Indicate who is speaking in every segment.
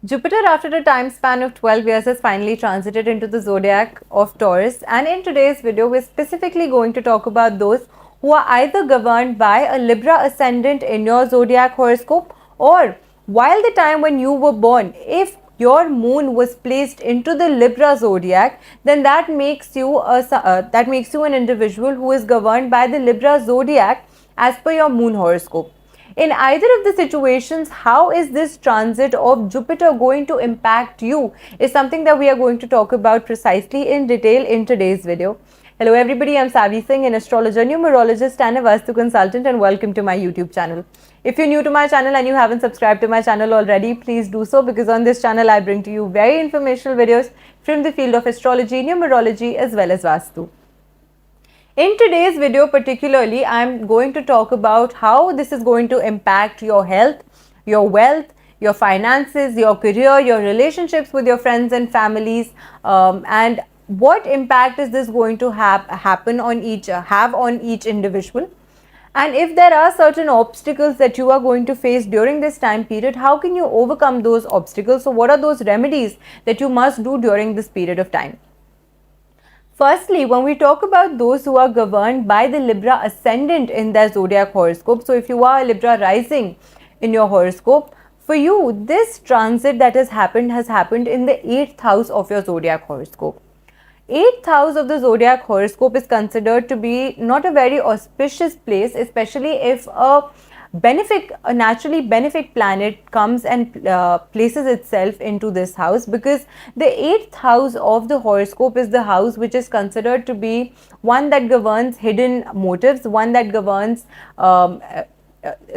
Speaker 1: Jupiter, after a time span of 12 years, has finally transited into the zodiac of Taurus. And in today's video, we're specifically going to talk about those who are either governed by a Libra ascendant in your zodiac horoscope, or while the time when you were born, if your moon was placed into the Libra zodiac, then that makes you an individual who is governed by the Libra zodiac as per your moon horoscope. In either of the situations, how is this transit of Jupiter going to impact you is something that we are going to talk about precisely in detail in today's video. Hello everybody, I'm Savi Singh, an astrologer, numerologist and a Vastu consultant, and welcome to my YouTube channel. If you're new to my channel and you haven't subscribed to my channel already, please do so, because on this channel I bring to you very informational videos from the field of astrology, numerology as well as Vastu. In today's video particularly, I'm going to talk about how this is going to impact your health, your wealth, your finances, your career, your relationships with your friends and families, and what impact is this going to have on each individual. And if there are certain obstacles that you are going to face during this time period, how can you overcome those obstacles? So what are those remedies that you must do during this period of time? Firstly, when we talk about those who are governed by the Libra ascendant in their zodiac horoscope, so if you are a Libra rising in your horoscope, for you, this transit that has happened in the 8th house of your zodiac horoscope. 8th house of the zodiac horoscope is considered to be not a very auspicious place, especially if a naturally benefic planet comes and places itself into this house, because the 8th house of the horoscope is the house which is considered to be one that governs hidden motives, one that governs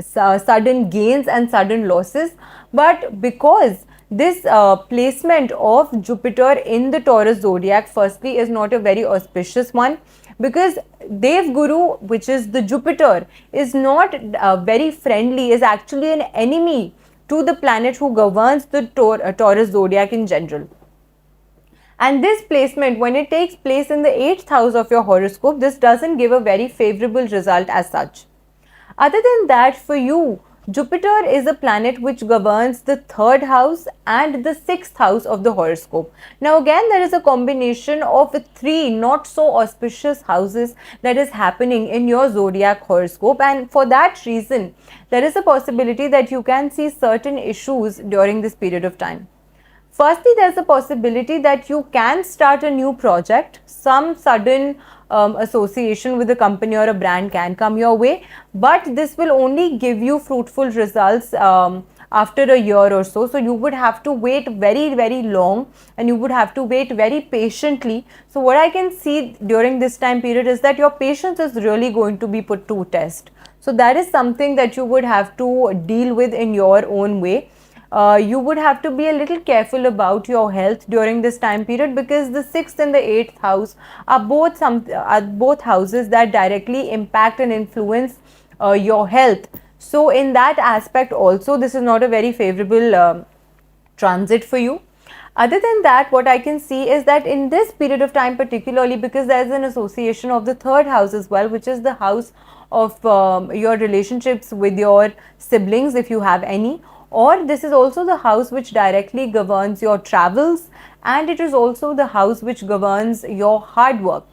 Speaker 1: sudden gains and sudden losses. But because this placement of Jupiter in the Taurus zodiac firstly is not a very auspicious one, because Dev Guru, which is the Jupiter, is not very friendly, is actually an enemy to the planet who governs the Taurus zodiac in general. And this placement, when it takes place in the 8th house of your horoscope, this doesn't give a very favorable result as such. Other than that, for you, Jupiter is a planet which governs the 3rd house and the 6th house of the horoscope. Now again, there is a combination of 3 not so auspicious houses that is happening in your zodiac horoscope, and for that reason, there is a possibility that you can see certain issues during this period of time. Firstly, there's a possibility that you can start a new project. Some sudden association with a company or a brand can come your way, but this will only give you fruitful results after a year or so. So you would have to wait very, very long, and you would have to wait very patiently. So what I can see during this time period is that your patience is really going to be put to test. So that is something that you would have to deal with in your own way. You would have to be a little careful about your health during this time period, because the 6th and the 8th house are both houses that directly impact and influence your health. So in that aspect also, this is not a very favorable transit for you. Other than that, what I can see is that in this period of time particularly, because there is an association of the 3rd house as well, which is the house of your relationships with your siblings, if you have any, or this is also the house which directly governs your travels, and it is also the house which governs your hard work.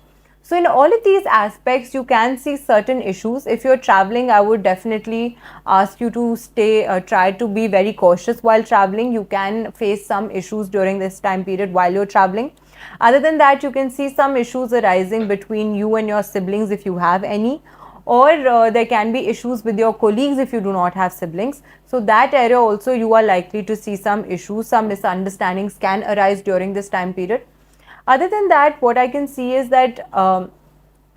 Speaker 1: So in all of these aspects, you can see certain issues. If you're traveling, I would definitely ask you to try to be very cautious while traveling. You can face some issues during this time period while you're traveling. Other than that, you can see some issues arising between you and your siblings if you have any, or there can be issues with your colleagues if you do not have siblings. So that area also you are likely to see some issues, some misunderstandings can arise during this time period. Other than that, what I can see is that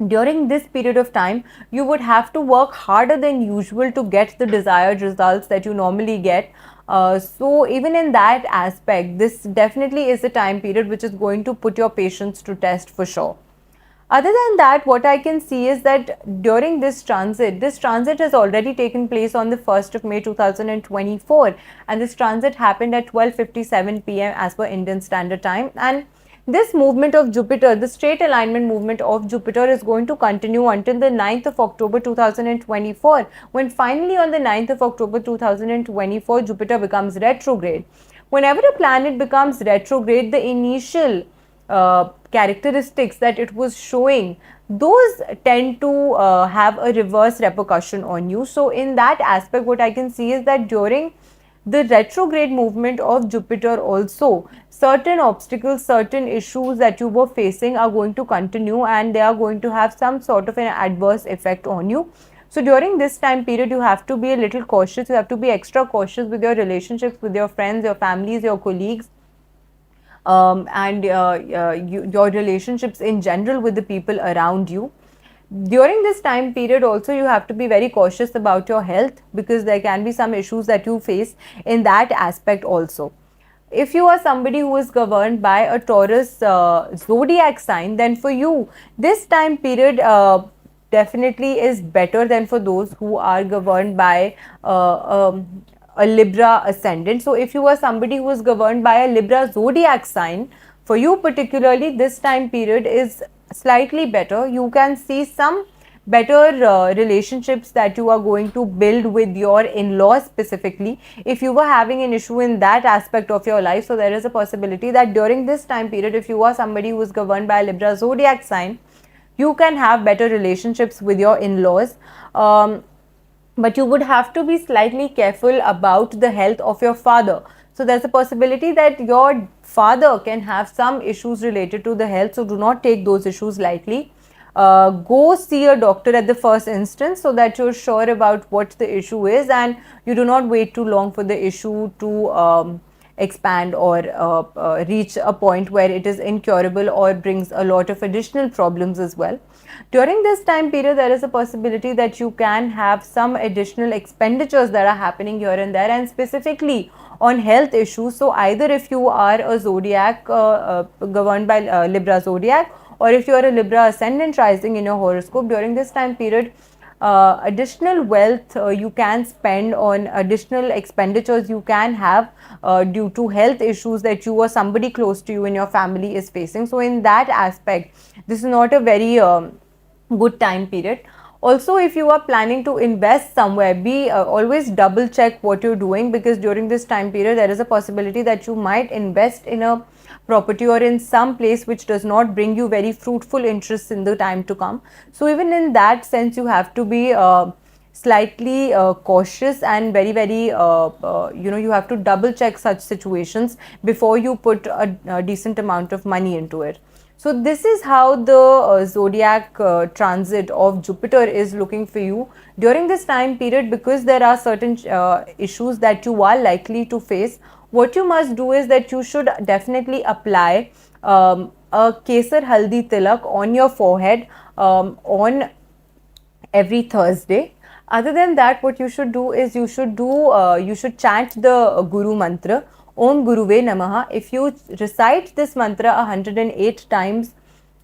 Speaker 1: during this period of time, you would have to work harder than usual to get the desired results that you normally get. So even in that aspect, this definitely is a time period which is going to put your patience to test for sure. Other than that, what I can see is that during this transit has already taken place on the 1st of May 2024, and this transit happened at 12:57 p.m. as per Indian Standard Time. And this movement of Jupiter, the straight alignment movement of Jupiter, is going to continue until the 9th of October 2024, when finally on the 9th of October 2024, Jupiter becomes retrograde. whenever a planet becomes retrograde, the initial characteristics that it was showing, those tend to have a reverse repercussion on you. So in that aspect, what I can see is that during the retrograde movement of Jupiter also, certain obstacles, certain issues that you were facing are going to continue, and they are going to have some sort of an adverse effect on you. So during this time period, you have to be a little cautious. You have to be extra cautious with your relationships with your friends, your families, your colleagues, and your relationships in general with the people around you. During this time period also, you have to be very cautious about your health, because there can be some issues that you face in that aspect also. If you are somebody who is governed by a Taurus zodiac sign, then for you this time period definitely is better than for those who are governed by a Libra ascendant. So if you are somebody who is governed by a Libra zodiac sign, for you particularly this time period is slightly better. You can see some better relationships that you are going to build with your in-laws specifically, if you were having an issue in that aspect of your life. So there is a possibility that during this time period, if you are somebody who is governed by a Libra zodiac sign, you can have better relationships with your in-laws. But you would have to be slightly careful about the health of your father. So there's a possibility that your father can have some issues related to the health, so do not take those issues lightly. Go see a doctor at the first instance, so that you're sure about what the issue is, and you do not wait too long for the issue to expand or reach a point where it is incurable or brings a lot of additional problems as well. During this time period, there is a possibility that you can have some additional expenditures that are happening here and there, and specifically on health issues. So either if you are a zodiac governed by Libra zodiac, or if you are a Libra ascendant rising in your horoscope, during this time period, additional wealth you can spend on additional expenditures you can have due to health issues that you or somebody close to you in your family is facing. So in that aspect, this is not a very good time period. Also, if you are planning to invest somewhere, be always double check what you're doing, because during this time period there is a possibility that you might invest in a property or in some place which does not bring you very fruitful interests in the time to come. So even in that sense, you have to be slightly cautious and very you have to double check such situations before you put a decent amount of money into it. So this is how the zodiac transit of Jupiter is looking for you during this time period. Because there are certain issues that you are likely to face, what you must do is that you should definitely apply a Kesar Haldi Tilak on your forehead on every Thursday. Other than that, what you should do is you should chant the Guru mantra, Om Guruve Namaha. If you recite this mantra 108 times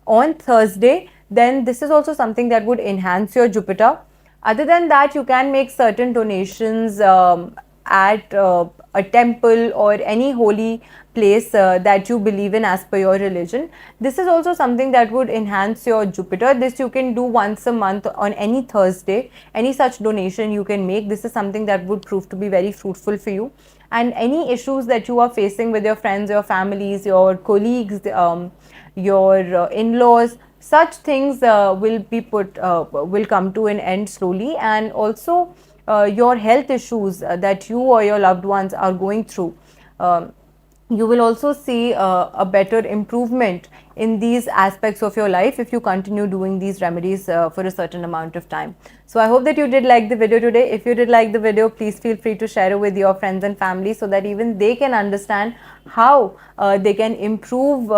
Speaker 1: on Thursday, then this is also something that would enhance your Jupiter. Other than that, you can make certain donations at a temple or any holy place that you believe in as per your religion. This is also something that would enhance your Jupiter. This you can do once a month on any Thursday. Any such donation you can make. This is something that would prove to be very fruitful for you. And any issues that you are facing with your friends, your families, your colleagues, your in-laws, such things will come to an end slowly. And also your health issues that you or your loved ones are going through, you will also see a better improvement in these aspects of your life if you continue doing these remedies for a certain amount of time. So I hope that you did like the video today. If you did like the video, please feel free to share it with your friends and family, so that even they can understand how they can improve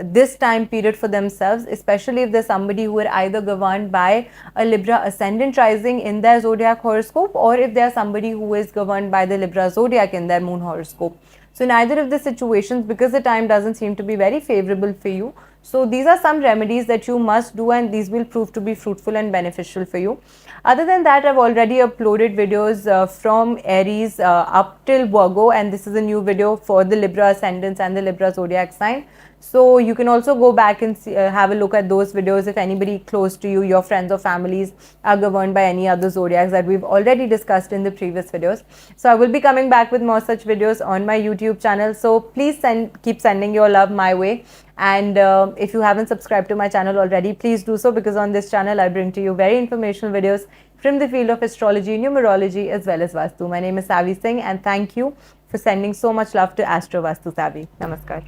Speaker 1: this time period for themselves, especially if there's somebody who are either governed by a Libra ascendant rising in their zodiac horoscope, or if there's somebody who is governed by the Libra zodiac in their moon horoscope. So in either of the situations, because the time doesn't seem to be very favorable for you, so these are some remedies that you must do, and these will prove to be fruitful and beneficial for you. Other than that, I've already uploaded videos from Aries up till Virgo, and this is a new video for the Libra ascendants and the Libra zodiac sign. So you can also go back and see, have a look at those videos if anybody close to you, your friends or families, are governed by any other zodiacs that we've already discussed in the previous videos. So I will be coming back with more such videos on my YouTube YouTube channel. So please keep sending your love my way. And if you haven't subscribed to my channel already, please do so, because on this channel I bring to you very informational videos from the field of astrology, numerology, as well as Vastu. My name is Savi Singh, and thank you for sending so much love to Astro Vastu Savi. Namaskar.